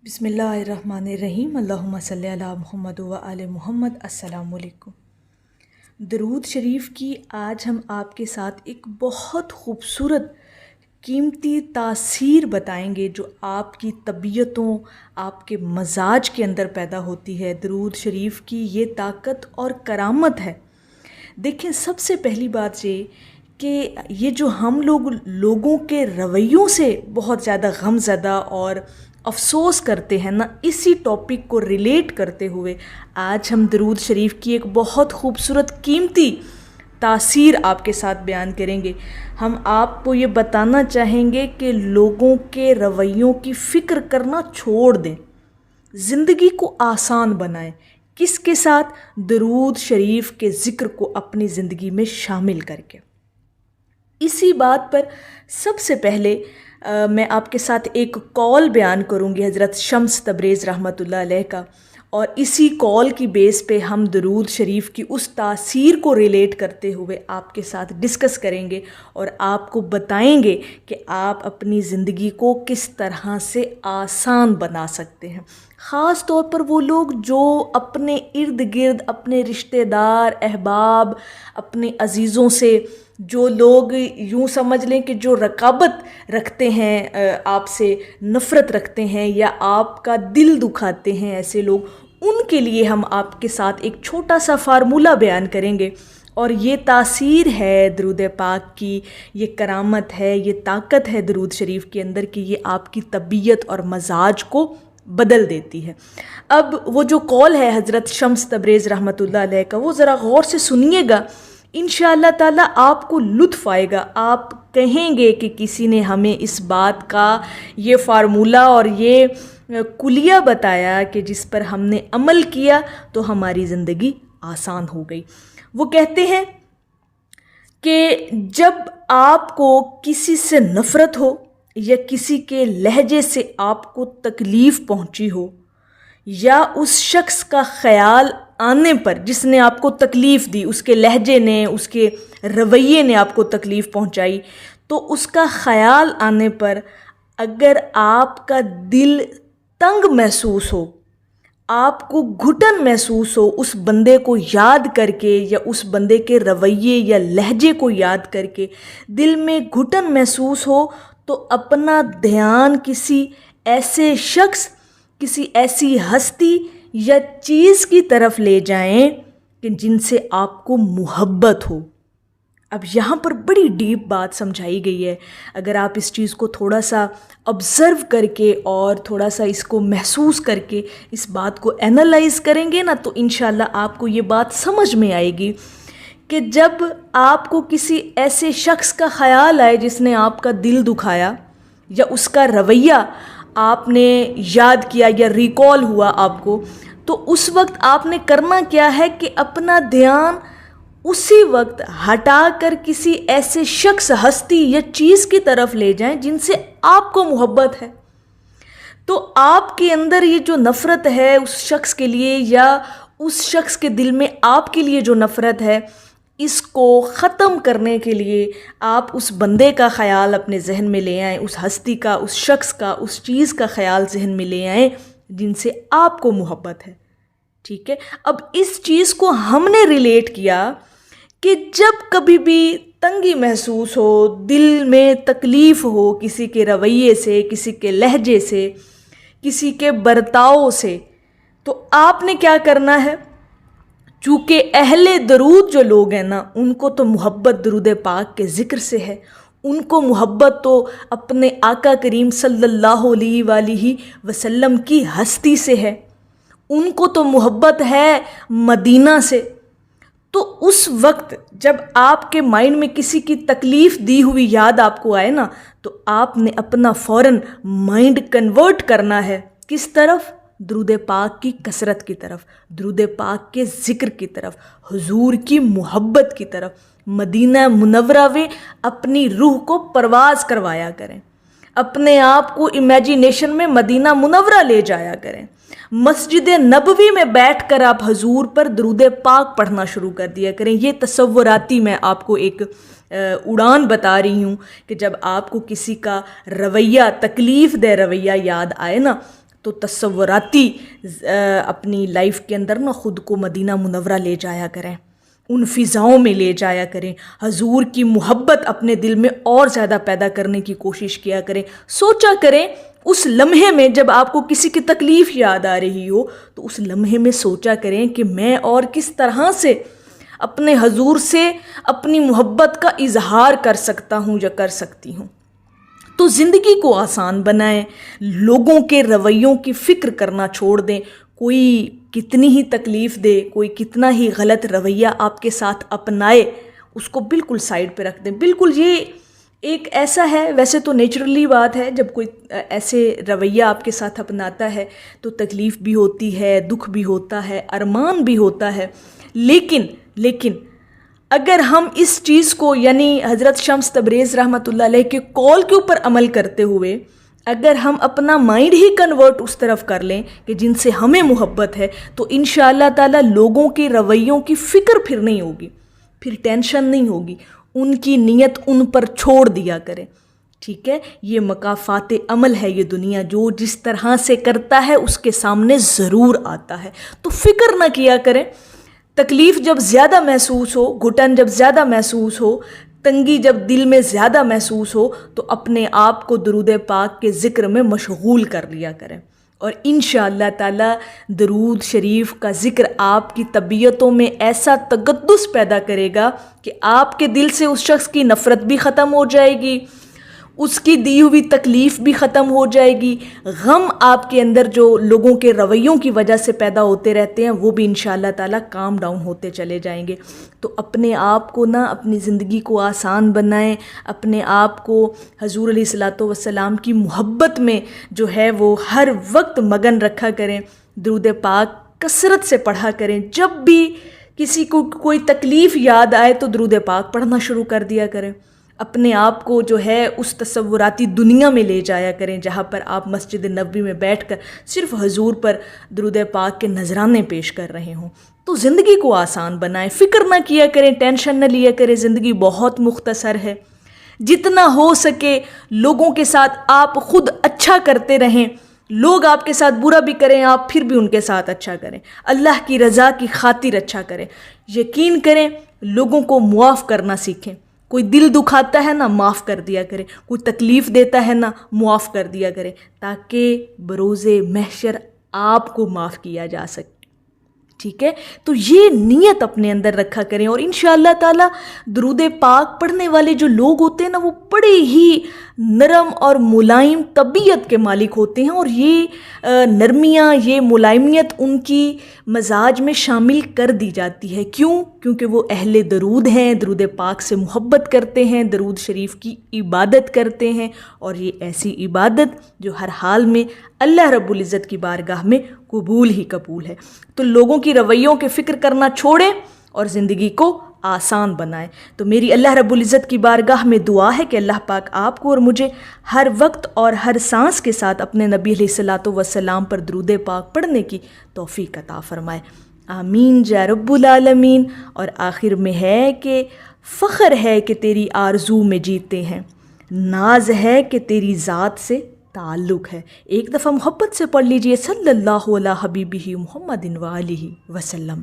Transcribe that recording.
بسم اللہ الرحمن الرحیم، اللہم صلی علی محمد و آل محمد۔ السلام علیکم۔ درود شریف کی آج ہم آپ کے ساتھ ایک بہت خوبصورت قیمتی تاثیر بتائیں گے جو آپ کی طبیعتوں، آپ کے مزاج کے اندر پیدا ہوتی ہے۔ درود شریف کی یہ طاقت اور کرامت ہے۔ دیکھیں، سب سے پہلی بات یہ کہ یہ جو ہم لوگوں کے رویوں سے بہت زیادہ غم زدہ اور افسوس کرتے ہیں نا، اسی ٹاپک کو ریلیٹ کرتے ہوئے آج ہم درود شریف کی ایک بہت خوبصورت قیمتی تاثیر آپ کے ساتھ بیان کریں گے۔ ہم آپ کو یہ بتانا چاہیں گے کہ لوگوں کے رویوں کی فکر کرنا چھوڑ دیں، زندگی کو آسان بنائیں۔ کس کے ساتھ؟ درود شریف کے ذکر کو اپنی زندگی میں شامل کر کے۔ اسی بات پر سب سے پہلے میں آپ کے ساتھ ایک کال بیان کروں گی حضرت شمس تبریز رحمۃ اللہ علیہ کا، اور اسی کال کی بیس پہ ہم درود شریف کی اس تاثیر کو ریلیٹ کرتے ہوئے آپ کے ساتھ ڈسکس کریں گے اور آپ کو بتائیں گے کہ آپ اپنی زندگی کو کس طرح سے آسان بنا سکتے ہیں۔ خاص طور پر وہ لوگ جو اپنے ارد گرد، اپنے رشتہ دار، احباب، اپنے عزیزوں سے، جو لوگ یوں سمجھ لیں کہ جو رقابت رکھتے ہیں، آپ سے نفرت رکھتے ہیں یا آپ کا دل دکھاتے ہیں، ایسے لوگ، ان کے لیے ہم آپ کے ساتھ ایک چھوٹا سا فارمولہ بیان کریں گے، اور یہ تاثیر ہے درود پاک کی، یہ کرامت ہے، یہ طاقت ہے درود شریف کے اندر کہ یہ آپ کی طبیعت اور مزاج کو بدل دیتی ہے۔ اب وہ جو کال ہے حضرت شمس تبریز رحمۃ اللہ علیہ کا، وہ ذرا غور سے سنیے گا، انشاءاللہ تعالی آپ کو لطف آئے گا۔ آپ کہیں گے کہ کسی نے ہمیں اس بات کا یہ فارمولہ اور یہ کلیہ بتایا کہ جس پر ہم نے عمل کیا تو ہماری زندگی آسان ہو گئی۔ وہ کہتے ہیں کہ جب آپ کو کسی سے نفرت ہو یا کسی کے لہجے سے آپ کو تکلیف پہنچی ہو، یا اس شخص کا خیال آنے پر جس نے آپ کو تکلیف دی، اس کے لہجے نے، اس کے رویے نے آپ کو تکلیف پہنچائی، تو اس کا خیال آنے پر اگر آپ کا دل تنگ محسوس ہو، آپ کو گھٹن محسوس ہو اس بندے کو یاد کر کے یا اس بندے کے رویے یا لہجے کو یاد کر کے دل میں گھٹن محسوس ہو، تو اپنا دھیان کسی ایسے شخص، کسی ایسی ہستی یا چیز کی طرف لے جائیں کہ جن سے آپ کو محبت ہو۔ اب یہاں پر بڑی ڈیپ بات سمجھائی گئی ہے۔ اگر آپ اس چیز کو تھوڑا سا آبزرو کر کے اور تھوڑا سا اس کو محسوس کر کے اس بات کو اینالائز کریں گے نا، تو انشاءاللہ آپ کو یہ بات سمجھ میں آئے گی کہ جب آپ کو کسی ایسے شخص کا خیال آئے جس نے آپ کا دل دکھایا، یا اس کا رویہ آپ نے یاد کیا یا ریکال ہوا آپ کو، تو اس وقت آپ نے کرنا کیا ہے کہ اپنا دھیان اسی وقت ہٹا کر کسی ایسے شخص، ہستی یا چیز کی طرف لے جائیں جن سے آپ کو محبت ہے۔ تو آپ کے اندر یہ جو نفرت ہے اس شخص کے لیے، یا اس شخص کے دل میں آپ کے لیے جو نفرت ہے، اس کو ختم کرنے کے لیے آپ اس بندے کا خیال اپنے ذہن میں لے آئیں، اس ہستی کا، اس شخص کا، اس چیز کا خیال ذہن میں لے آئیں جن سے آپ کو محبت ہے۔ ٹھیک ہے؟ اب اس چیز کو ہم نے ریلیٹ کیا کہ جب کبھی بھی تنگی محسوس ہو، دل میں تکلیف ہو کسی کے رویے سے، کسی کے لہجے سے، کسی کے برتاؤ سے، تو آپ نے کیا کرنا ہے؟ چونکہ اہل درود جو لوگ ہیں نا، ان کو تو محبت درود پاک کے ذکر سے ہے، ان کو محبت تو اپنے آقا کریم صلی اللہ علیہ وآلہ وسلم کی ہستی سے ہے، ان کو تو محبت ہے مدینہ سے۔ تو اس وقت جب آپ کے مائنڈ میں کسی کی تکلیف دی ہوئی یاد آپ کو آئے نا، تو آپ نے اپنا فوراً مائنڈ کنورٹ کرنا ہے کس طرف؟ درود پاک کی کثرت کی طرف، درود پاک کے ذکر کی طرف، حضور کی محبت کی طرف۔ مدینہ منورہ میں اپنی روح کو پرواز کروایا کریں، اپنے آپ کو امیجینیشن میں مدینہ منورہ لے جایا کریں۔ مسجد نبوی میں بیٹھ کر آپ حضور پر درود پاک پڑھنا شروع کر دیا کریں۔ یہ تصوراتی میں آپ کو ایک اڑان بتا رہی ہوں کہ جب آپ کو کسی کا رویہ، تکلیف دہ رویہ یاد آئے نا، تو تصوراتی اپنی لائف کے اندر نا خود کو مدینہ منورہ لے جایا کریں، ان فضاؤں میں لے جایا کریں، حضور کی محبت اپنے دل میں اور زیادہ پیدا کرنے کی کوشش کیا کریں۔ سوچا کریں اس لمحے میں جب آپ کو کسی کی تکلیف یاد آ رہی ہو تو اس لمحے میں سوچا کریں کہ میں اور کس طرح سے اپنے حضور سے اپنی محبت کا اظہار کر سکتا ہوں یا کر سکتی ہوں۔ تو زندگی کو آسان بنائیں، لوگوں کے رویوں کی فکر کرنا چھوڑ دیں۔ کوئی کتنی ہی تکلیف دے، کوئی کتنا ہی غلط رویہ آپ کے ساتھ اپنائے، اس کو بالکل سائڈ پہ رکھ دیں۔ بالکل یہ ایک ایسا ہے، ویسے تو نیچرلی بات ہے، جب کوئی ایسے رویہ آپ کے ساتھ اپناتا ہے تو تکلیف بھی ہوتی ہے، دکھ بھی ہوتا ہے، ارمان بھی ہوتا ہے، لیکن اگر ہم اس چیز کو یعنی حضرت شمس تبریز رحمۃ اللہ علیہ کے قول کے اوپر عمل کرتے ہوئے اگر ہم اپنا مائنڈ ہی کنورٹ اس طرف کر لیں کہ جن سے ہمیں محبت ہے، تو انشاءاللہ تعالی لوگوں کے رویوں کی فکر پھر نہیں ہوگی، پھر ٹینشن نہیں ہوگی، ان کی نیت ان پر چھوڑ دیا کریں۔ ٹھیک ہے، یہ مکافات عمل ہے، یہ دنیا جو جس طرح سے کرتا ہے اس کے سامنے ضرور آتا ہے۔ تو فکر نہ کیا کریں، تکلیف جب زیادہ محسوس ہو، گھٹن جب زیادہ محسوس ہو، تنگی جب دل میں زیادہ محسوس ہو، تو اپنے آپ کو درود پاک کے ذکر میں مشغول کر لیا کریں، اور انشاءاللہ تعالی درود شریف کا ذکر آپ کی طبیعتوں میں ایسا تقدس پیدا کرے گا کہ آپ کے دل سے اس شخص کی نفرت بھی ختم ہو جائے گی، اس کی دی ہوئی تکلیف بھی ختم ہو جائے گی، غم آپ کے اندر جو لوگوں کے رویوں کی وجہ سے پیدا ہوتے رہتے ہیں وہ بھی انشاءاللہ تعالی کام ڈاؤن ہوتے چلے جائیں گے۔ تو اپنے آپ کو اپنی زندگی کو آسان بنائیں، اپنے آپ کو حضور علیہ الصلوۃ والسلام کی محبت میں جو ہے وہ ہر وقت مگن رکھا کریں، درود پاک کثرت سے پڑھا کریں۔ جب بھی کسی کو کوئی تکلیف یاد آئے تو درود پاک پڑھنا شروع کر دیا کریں، اپنے آپ کو جو ہے اس تصوراتی دنیا میں لے جایا کریں جہاں پر آپ مسجد نبوی میں بیٹھ کر صرف حضور پر درود پاک کے نذرانے پیش کر رہے ہوں۔ تو زندگی کو آسان بنائیں، فکر نہ کیا کریں، ٹینشن نہ لیا کریں، زندگی بہت مختصر ہے۔ جتنا ہو سکے لوگوں کے ساتھ آپ خود اچھا کرتے رہیں، لوگ آپ کے ساتھ برا بھی کریں آپ پھر بھی ان کے ساتھ اچھا کریں، اللہ کی رضا کی خاطر اچھا کریں۔ یقین کریں لوگوں کو معاف کرنا سیکھیں، کوئی دل دکھاتا ہے نا معاف کر دیا کرے، کوئی تکلیف دیتا ہے نا معاف کر دیا کرے، تاکہ بروز محشر آپ کو معاف کیا جا سکے۔ ٹھیک ہے، تو یہ نیت اپنے اندر رکھا کریں، اور انشاءاللہ تعالی درود پاک پڑھنے والے جو لوگ ہوتے ہیں نا وہ بڑے ہی نرم اور ملائم طبیعت کے مالک ہوتے ہیں، اور یہ نرمیاں، یہ ملائمیت ان کی مزاج میں شامل کر دی جاتی ہے۔ کیونکہ وہ اہل درود ہیں، درود پاک سے محبت کرتے ہیں، درود شریف کی عبادت کرتے ہیں، اور یہ ایسی عبادت جو ہر حال میں اللہ رب العزت کی بارگاہ میں قبول ہی قبول ہے۔ تو لوگوں کی رویوں کے فکر کرنا چھوڑیں اور زندگی کو آسان بنائیں۔ تو میری اللہ رب العزت کی بارگاہ میں دعا ہے کہ اللہ پاک آپ کو اور مجھے ہر وقت اور ہر سانس کے ساتھ اپنے نبی علیہ الصلوۃ والسلام پر درود پاک پڑھنے کی توفیق عطا فرمائے، آمین یا رب العالمین۔ اور آخر میں ہے کہ فخر ہے کہ تیری آرزو میں جیتے ہیں، ناز ہے کہ تیری ذات سے تعلق ہے۔ ایک دفعہ محبت سے پڑھ لیجئے، صلی اللہ علیہ حبیبہ محمد وآلہ وسلم۔